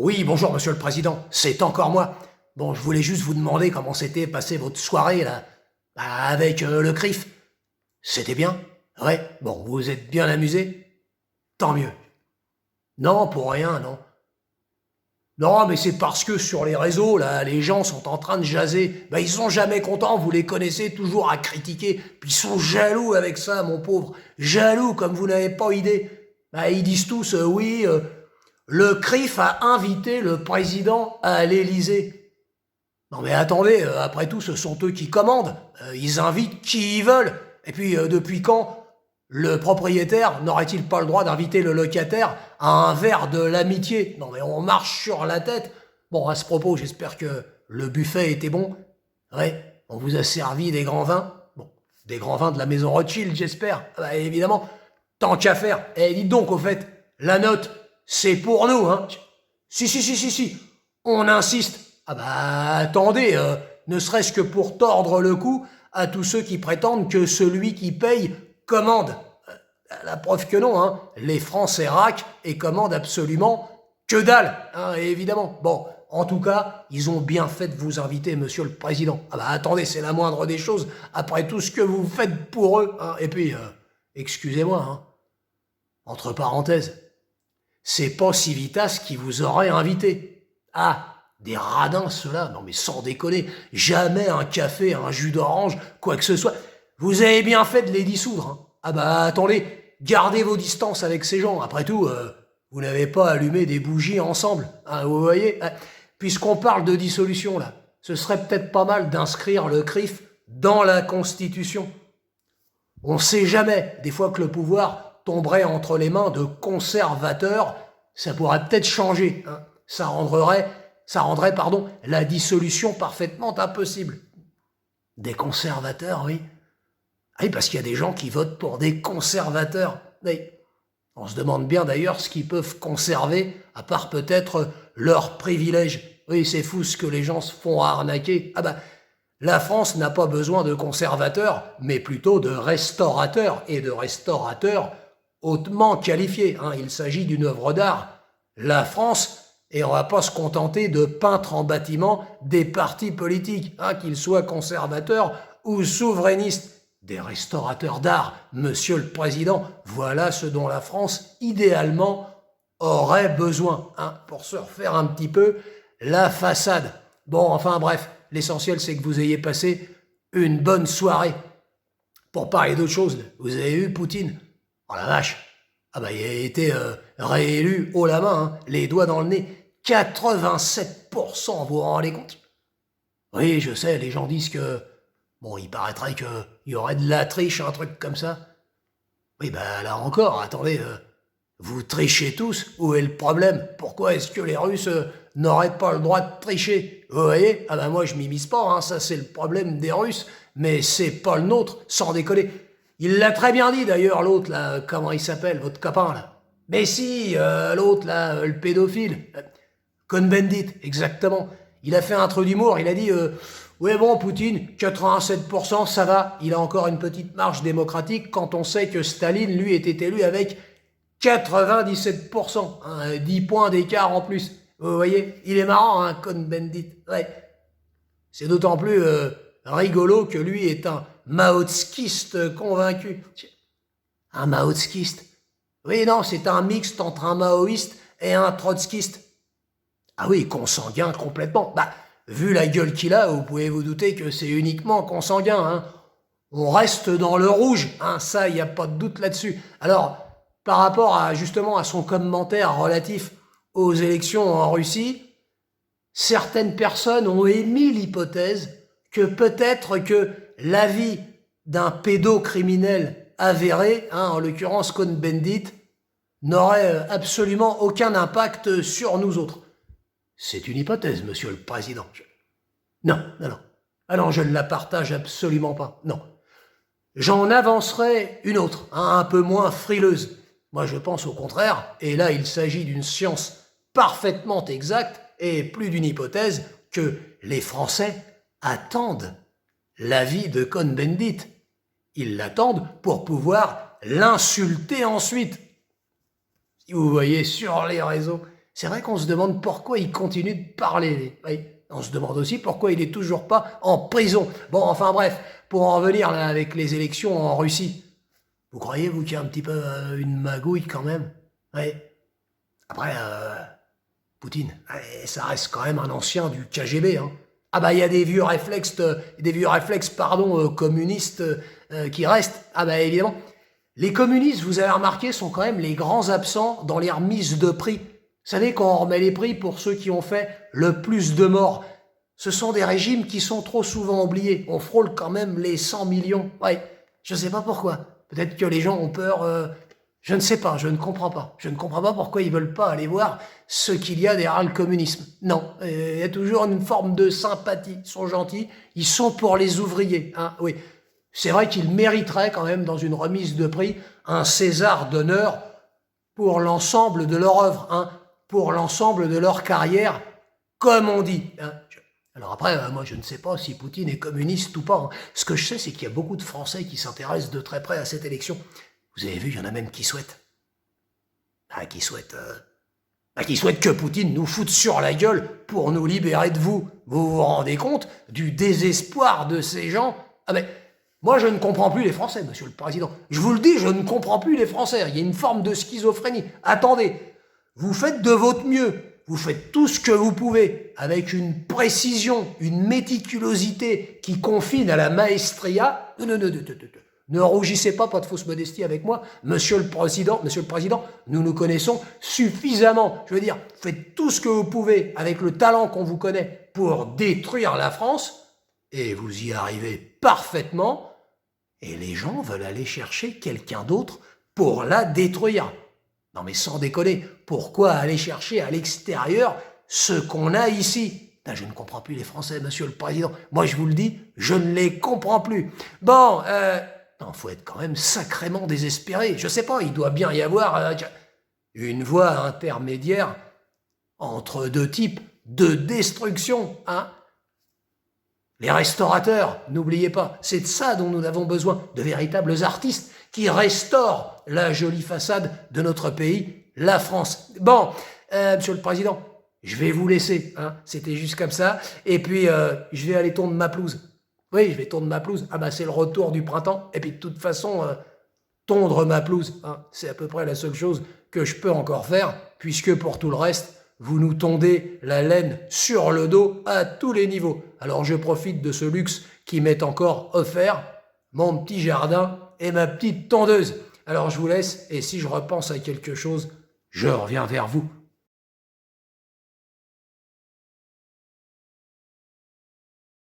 Oui, bonjour, monsieur le président, c'est encore moi. Bon, je voulais juste vous demander comment s'était passée votre soirée, là, avec le CRIF. C'était bien? Ouais, bon, vous vous êtes bien amusé? Tant mieux. Non, pour rien, non. Non, mais c'est parce que sur les réseaux, là, les gens sont en train de jaser. Ils sont jamais contents, vous les connaissez, toujours à critiquer. Puis ils sont jaloux avec ça, mon pauvre. Jaloux, comme vous n'avez pas idée. Ils disent tous, oui, le CRIF a invité le président à l'Élysée. Non mais attendez, après tout, ce sont eux qui commandent. Ils invitent qui ils veulent. Et puis, depuis quand le propriétaire n'aurait-il pas le droit d'inviter le locataire à un verre de l'amitié? Non mais on marche sur la tête. Bon, à ce propos, j'espère que le buffet était bon. Ouais, on vous a servi des grands vins. Bon, des grands vins de la maison Rothschild, j'espère. Évidemment, tant qu'à faire. Et dites donc, au fait, la note, c'est pour nous, hein. Si, on insiste. Attendez, ne serait-ce que pour tordre le cou à tous ceux qui prétendent que celui qui paye commande. La preuve que non, hein. Les Français raquent et commandent absolument que dalle, hein, évidemment. Bon, en tout cas, ils ont bien fait de vous inviter, monsieur le président. Attendez, c'est la moindre des choses, après tout ce que vous faites pour eux, hein. Et puis, excusez-moi, hein, entre parenthèses, c'est pas Civitas qui vous aurait invité. Ah, des radins, ceux-là. Non mais sans déconner, jamais un café, un jus d'orange, quoi que ce soit. Vous avez bien fait de les dissoudre, hein. Attendez, gardez vos distances avec ces gens. Après tout, vous n'avez pas allumé des bougies ensemble, hein, vous voyez. Puisqu'on parle de dissolution, là, ce serait peut-être pas mal d'inscrire le CRIF dans la Constitution. On sait jamais, des fois que le pouvoir tomberait entre les mains de conservateurs, ça pourrait peut-être changer, hein. Ça rendrait, la dissolution parfaitement impossible. Des conservateurs, oui. Oui, parce qu'il y a des gens qui votent pour des conservateurs. Oui. On se demande bien d'ailleurs ce qu'ils peuvent conserver, à part peut-être leurs privilèges. Oui, c'est fou ce que les gens se font arnaquer. La France n'a pas besoin de conservateurs, mais plutôt de restaurateurs, et de restaurateurs hautement qualifiés, hein. Il s'agit d'une œuvre d'art. La France, et on va pas se contenter de peintre en bâtiment des partis politiques, hein, qu'ils soient conservateurs ou souverainistes. Des restaurateurs d'art, monsieur le président, voilà ce dont la France, idéalement, aurait besoin, hein, pour se refaire un petit peu la façade. Bon, enfin bref, l'essentiel c'est que vous ayez passé une bonne soirée. Pour parler d'autre chose, vous avez eu Poutine? Oh la vache. Il a été réélu haut la main, hein, les doigts dans le nez. 87%, vous vous rendez compte? Oui, je sais, les gens disent que... Bon, il paraîtrait qu'il y aurait de la triche, un truc comme ça. Oui, là encore, attendez, vous trichez tous, où est le problème? Pourquoi est-ce que les Russes n'auraient pas le droit de tricher? Vous voyez? Moi je m'immisce pas, hein, ça c'est le problème des Russes, mais c'est pas le nôtre, sans déconner. Il l'a très bien dit d'ailleurs, l'autre, là, comment il s'appelle, votre copain, là? Mais si, l'autre, là, le pédophile, Cohn-Bendit, exactement. Il a fait un truc d'humour, il a dit... Ouais bon, Poutine, 87%, ça va. Il a encore une petite marge démocratique quand on sait que Staline, lui, était élu avec 97%. Hein, 10 points d'écart en plus. Vous voyez, il est marrant, hein, Cohn-Bendit. Ouais. C'est d'autant plus rigolo que lui est un maotskiste convaincu. Un maotskiste? Oui, non, c'est un mixte entre un maoïste et un trotskiste. Ah oui, consanguin complètement. Vu la gueule qu'il a, vous pouvez vous douter que c'est uniquement consanguin, hein. On reste dans le rouge, hein, ça, il n'y a pas de doute là-dessus. Alors, par rapport justement à son commentaire relatif aux élections en Russie, certaines personnes ont émis l'hypothèse que peut-être que l'avis d'un pédocriminel avéré, hein, en l'occurrence Cohn-Bendit, n'aurait absolument aucun impact sur nous autres. C'est une hypothèse, monsieur le président. Non. Non, je ne la partage absolument pas. Non. J'en avancerai une autre, hein, un peu moins frileuse. Moi, je pense au contraire, et là, il s'agit d'une science parfaitement exacte, et plus d'une hypothèse, que les Français attendent l'avis de Cohn-Bendit. Ils l'attendent pour pouvoir l'insulter ensuite. Si vous voyez sur les réseaux... C'est vrai qu'on se demande pourquoi il continue de parler. Oui. On se demande aussi pourquoi il est toujours pas en prison. Bon, enfin bref, pour en revenir là avec les élections en Russie. Vous croyez, vous, qu'il y a un petit peu une magouille quand même? Oui. Après, Poutine, ça reste quand même un ancien du KGB, hein. Ah bah il y a des vieux réflexes, communistes qui restent. Ah bah évidemment. Les communistes, vous avez remarqué, sont quand même les grands absents dans les remises de prix. Vous savez, quand on remet les prix pour ceux qui ont fait le plus de morts, ce sont des régimes qui sont trop souvent oubliés. On frôle quand même les 100 millions. Ouais, je sais pas pourquoi. Peut-être que les gens ont peur. Je ne sais pas, je ne comprends pas. Je ne comprends pas pourquoi ils veulent pas aller voir ce qu'il y a derrière le communisme. Non, il y a toujours une forme de sympathie. Ils sont gentils, ils sont pour les ouvriers. Hein, oui, c'est vrai qu'ils mériteraient quand même, dans une remise de prix, un César d'honneur pour l'ensemble de leur œuvre, hein, pour l'ensemble de leur carrière, comme on dit. Hein. Alors après, moi je ne sais pas si Poutine est communiste ou pas. Hein. Ce que je sais, c'est qu'il y a beaucoup de Français qui s'intéressent de très près à cette élection. Vous avez vu, il y en a même qui souhaitent. Qui souhaitent que Poutine nous foute sur la gueule pour nous libérer de vous. Vous vous rendez compte du désespoir de ces gens? Ah ben, moi je ne comprends plus les Français, monsieur le Président. Je vous le dis, je ne comprends plus les Français. Il y a une forme de schizophrénie. Attendez, vous faites de votre mieux. Vous faites tout ce que vous pouvez, avec une précision, une méticulosité qui confine à la maestria. Ne rougissez pas de fausse modestie avec moi, monsieur le Président, nous nous connaissons suffisamment. Je veux dire, faites tout ce que vous pouvez avec le talent qu'on vous connaît pour détruire la France, et vous y arrivez parfaitement, et les gens veulent aller chercher quelqu'un d'autre pour la détruire. Non mais sans déconner, pourquoi aller chercher à l'extérieur ce qu'on a ici? Je ne comprends plus les Français, monsieur le Président. Moi je vous le dis, je ne les comprends plus. Bon, non, faut être quand même sacrément désespéré. Je sais pas, il doit bien y avoir une voie intermédiaire entre deux types de destruction, hein. Les restaurateurs, n'oubliez pas, c'est de ça dont nous avons besoin, de véritables artistes qui restaurent la jolie façade de notre pays, la France. Bon, monsieur le Président, je vais vous laisser, hein, c'était juste comme ça, et puis je vais aller tondre ma pelouse. Oui, je vais tondre ma pelouse. Ah bah c'est le retour du printemps, et puis de toute façon, tondre ma pelouse, hein, c'est à peu près la seule chose que je peux encore faire, puisque pour tout le reste, vous nous tondez la laine sur le dos à tous les niveaux. Alors je profite de ce luxe qui m'est encore offert, mon petit jardin et ma petite tondeuse. Alors je vous laisse, et si je repense à quelque chose, je reviens vers vous.